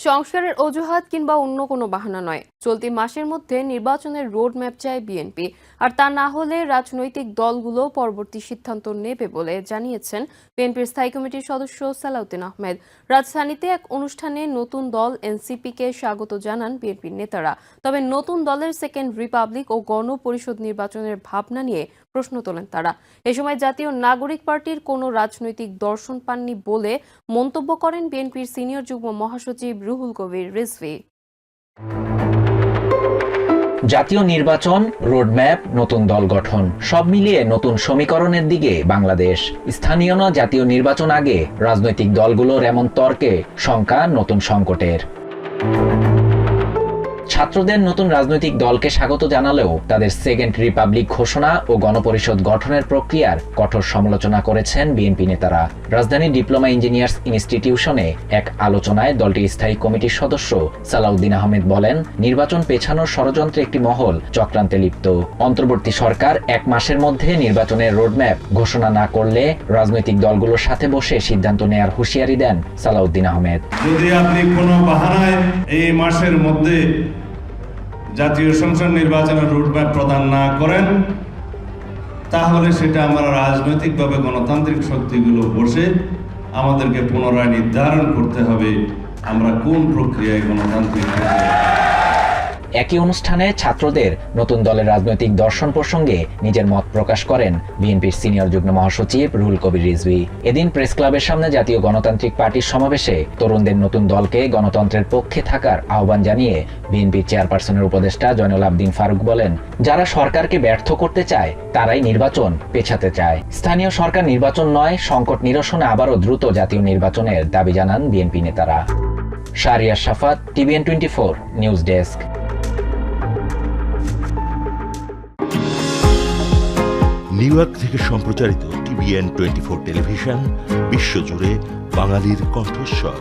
সংস্কারের অজুহাত কিংবা অন্য কোনো বাহানা নয়, চলতি মাসের মধ্যে নির্বাচনের রোড ম্যাপ চায় বিএনপি। আর তা না হলে রাজনৈতিক দলগুলো পরবর্তী সিদ্ধান্ত নেবে বলে জানিয়েছেন বিএনপির স্থায়ী কমিটির সদস্য সালাউদ্দিন আহমেদ। রাজধানীতে এক অনুষ্ঠানে নতুন দল এনসিপিকে স্বাগত জানান বিএনপির নেতারা। তবে নতুন দলের সেকেন্ড রিপাবলিক ও গণপরিষদ নির্বাচনের ভাবনা নিয়ে প্রশ্ন তোলেন তারা। এ সময় জাতীয় নাগরিক পার্টির কোনো রাজনৈতিক দর্শন পাননি বলে মন্তব্য করেন বিএনপির সিনিয়র যুগ্ম মহাসচিব রুহুল কবির রিজভী। জাতীয় নির্বাচন, রোডম্যাপ, নতুন দল গঠন সব মিলিয়ে নতুন সমীকরণের দিকে বাংলাদেশ। স্থানীয় না জাতীয় নির্বাচন আগে রাজনৈতিক দলগুলোর এমন তর্কে শঙ্কা নতুন সংকটের। ছাত্রদের নতুন রাজনৈতিক দলকে স্বাগত জানালেও তাদের সেকেন্ড রিপাবলিক ঘোষণা ও গণপরিষদ গঠনের প্রক্রিয়ার কঠোর সমালোচনা করেছেন বিএনপি নেতারা। রাজধানী ডিপ্লোমা ইঞ্জিনিয়ার্স ইনস্টিটিউশনে এক আলোচনায় দলটির স্থায়ী কমিটির সদস্য সালাউদ্দিন আহমেদ বলেন, নির্বাচন পেছানোর ষড়যন্ত্রে একটি মহল চক্রান্তে লিপ্ত। অন্তর্বর্তী সরকার 1 মাসের মধ্যে নির্বাচনের রোডম্যাপ ঘোষণা না করলে রাজনৈতিক দলগুলোর সাথে বসে সিদ্ধান্ত নেয়ার হুঁশিয়ারি দেন সালাউদ্দিন আহমেদ। যদি আপনি কোনো বাহানায় এই মাসের মধ্যে জাতীয় সংসদ নির্বাচনের রুটম্যাপ প্রদান না করেন, তাহলে সেটা আমরা রাজনৈতিকভাবে গণতান্ত্রিক শক্তিগুলো বসে আমাদেরকে পুনরায় নির্ধারণ করতে হবে আমরা কোন প্রক্রিয়ায় গণতান্ত্রিক। একই অনুষ্ঠানে ছাত্রদের নতুন দলের রাজনৈতিক দর্শন প্রসঙ্গে নিজের মত প্রকাশ করেন বিএনপির সিনিয়র যুগ্ম মহাসচিব রুহুল কবির রিজভী। এদিন প্রেস ক্লাবের সামনে জাতীয় গণতান্ত্রিক পার্টির সমাবেশে তরুণদের নতুন দলকে গণতন্ত্রের পক্ষে থাকার আহ্বান জানিয়ে বিএনপির চেয়ারপারসনের উপদেষ্টা জয়নুল আবদিন ফারুক বলেন, যারা সরকারকে ব্যর্থ করতে চায় তারাই নির্বাচন পেছাতে চায়। স্থানীয় সরকার নির্বাচন নয়, সংকট নিরসনে আবারও দ্রুত জাতীয় নির্বাচনের দাবি জানান বিএনপি নেতারা। শাহরিয়ার শাফাত, TVN 24 news desk. New York থেকে সম্প্রচারিত TVN 24 টেলিভিশন বিশ্বজুড়ে বাঙালির কণ্ঠস্বর।